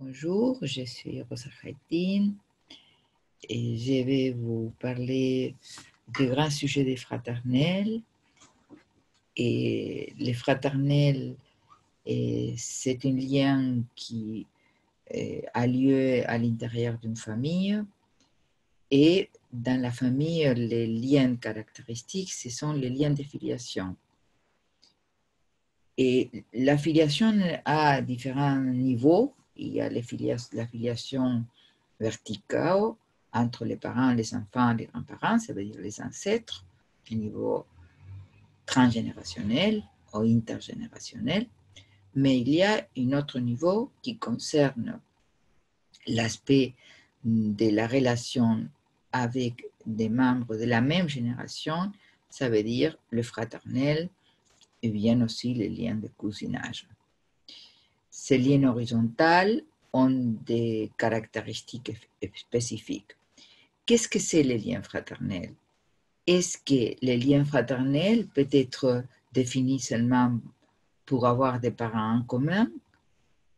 Bonjour, je suis Rosa Khaitin et je vais vous parler du grand sujet des fraternels. Et les fraternels, c'est un lien qui a lieu à l'intérieur d'une famille. Et dans la famille, les liens caractéristiques, ce sont les liens de filiation. Et la filiation a différents niveaux. Il y a la filiation verticale entre les parents, les enfants, les grands-parents, ça veut dire les ancêtres, au niveau transgénérationnel ou intergénérationnel. Mais il y a un autre niveau qui concerne l'aspect de la relation avec des membres de la même génération, ça veut dire le fraternel, et bien aussi les liens de cousinage. Ces liens horizontaux ont des caractéristiques spécifiques. Qu'est-ce que c'est les liens fraternels? Est-ce que les liens fraternels peuvent être définis seulement pour avoir des parents en commun,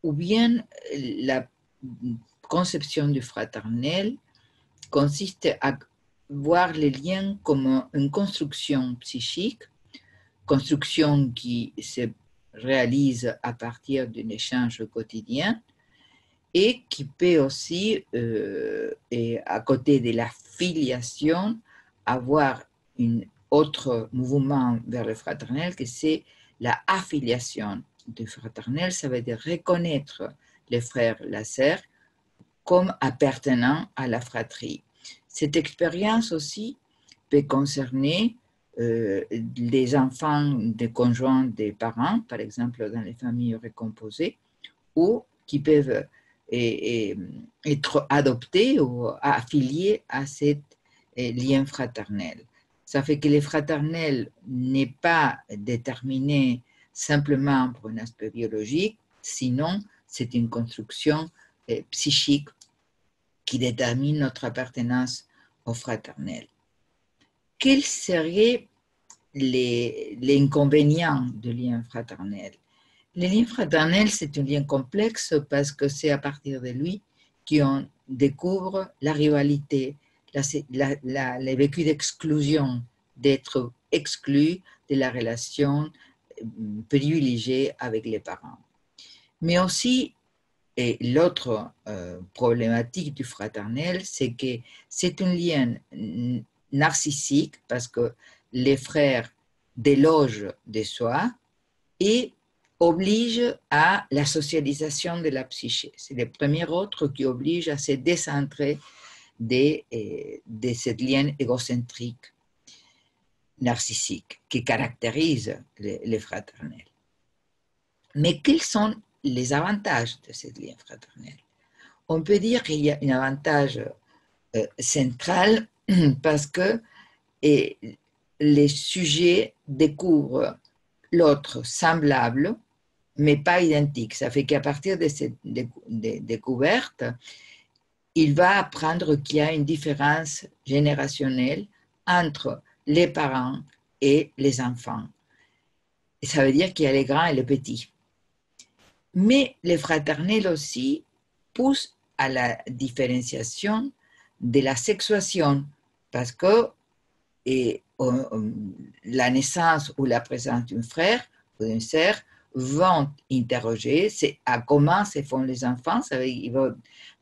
ou bien la conception du fraternel consiste à voir les liens comme une construction psychique, construction qui se réalise à partir d'un échange quotidien et qui peut aussi, et à côté de la filiation, avoir un autre mouvement vers le fraternel, que c'est la affiliation du fraternel. Ça veut dire reconnaître les frères et la sœur comme appartenant à la fratrie. Cette expérience aussi peut concerner les enfants des conjoints des parents, par exemple dans les familles recomposées, ou qui peuvent être adoptés ou affiliés à ce lien fraternel. Ça fait que le fraternel n'est pas déterminé simplement pour un aspect biologique, sinon c'est une construction psychique qui détermine notre appartenance au fraternel. Quels seraient les inconvénients du lien fraternel? Le lien fraternel, c'est un lien complexe parce que c'est à partir de lui qu'on découvre la rivalité, le vécu d'exclusion, d'être exclu de la relation privilégiée avec les parents. Mais aussi, et l'autre problématique du fraternel, c'est que c'est un lien narcissique parce que les frères délogent de soi et oblige à la socialisation de la psyché. C'est le premier autre qui oblige à se décentrer de ce lien égocentrique, narcissique, qui caractérise les fraternels. Mais quels sont les avantages de ce lien fraternel? On peut dire qu'il y a un avantage central parce que les sujets découvrent l'autre semblable, mais pas identique. Ça fait qu'à partir de cette découverte, il va apprendre qu'il y a une différence générationnelle entre les parents et les enfants. Et ça veut dire qu'il y a les grands et les petits. Mais les fraternels aussi poussent à la différenciation de la sexuation, parce que la naissance ou la présence d'un frère ou d'une sœur vont interroger comment se font les enfants, ça veut dire qu'ils vont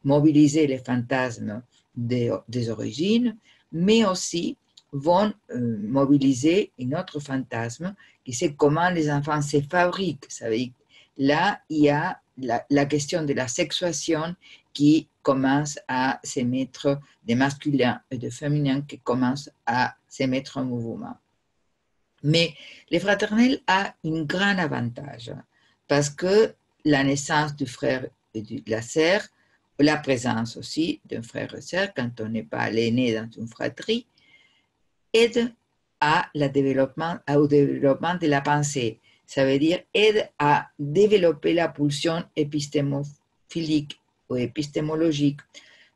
mobiliser les fantasmes des origines, mais aussi vont mobiliser un autre fantasme qui c'est comment les enfants se fabriquent. Ça veut dire, là, il y a la question de la sexuation qui commence à se mettre, des masculins et des féminins qui commencent à se mettre en mouvement. Mais le fraternel a un grand avantage parce que la naissance du frère et de la sœur, la présence aussi d'un frère et sœur quand on n'est pas l'aîné dans une fratrie, aide au développement de la pensée. Ça veut dire aide à développer la pulsion épistémophilique ou épistémologique.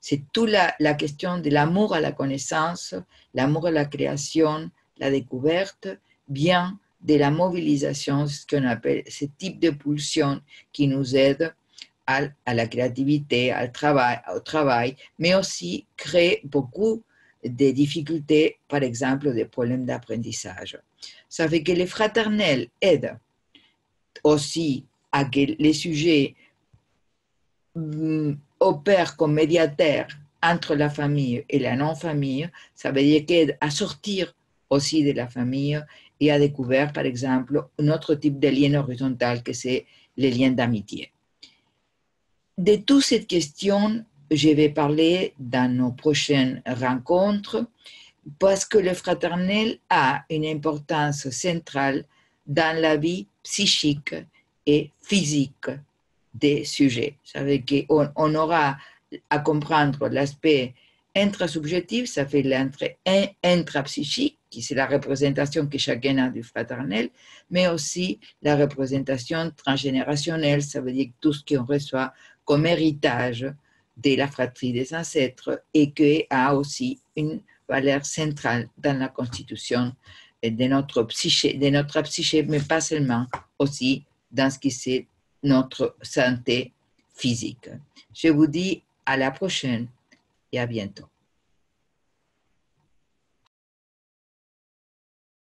C'est toute la question de l'amour à la connaissance, l'amour à la création, la découverte, bien de la mobilisation, ce qu'on appelle ce type de pulsion qui nous aide à la créativité, au travail, mais aussi crée beaucoup de difficultés, par exemple des problèmes d'apprentissage. Ça fait que les fraternels aident aussi à que les sujets opèrent comme médiateurs entre la famille et la non-famille. Ça veut dire qu'aident à sortir aussi de la famille et à découvrir, par exemple, un autre type de lien horizontal que c'est les liens d'amitié. De toutes ces questions, je vais parler dans nos prochaines rencontres parce que le fraternel a une importance centrale dans la vie psychique et physique des sujets. Ça veut dire qu'on aura à comprendre l'aspect intrasubjectif, ça fait l'intrapsychique, qui c'est la représentation que chacun a du fraternel, mais aussi la représentation transgénérationnelle, ça veut dire tout ce qu'on reçoit comme héritage de la fratrie des ancêtres et qui a aussi une valeur centrale dans la constitution de notre psyché, mais pas seulement, aussi dans ce qui c'est notre santé physique. Je vous dis à la prochaine et à bientôt.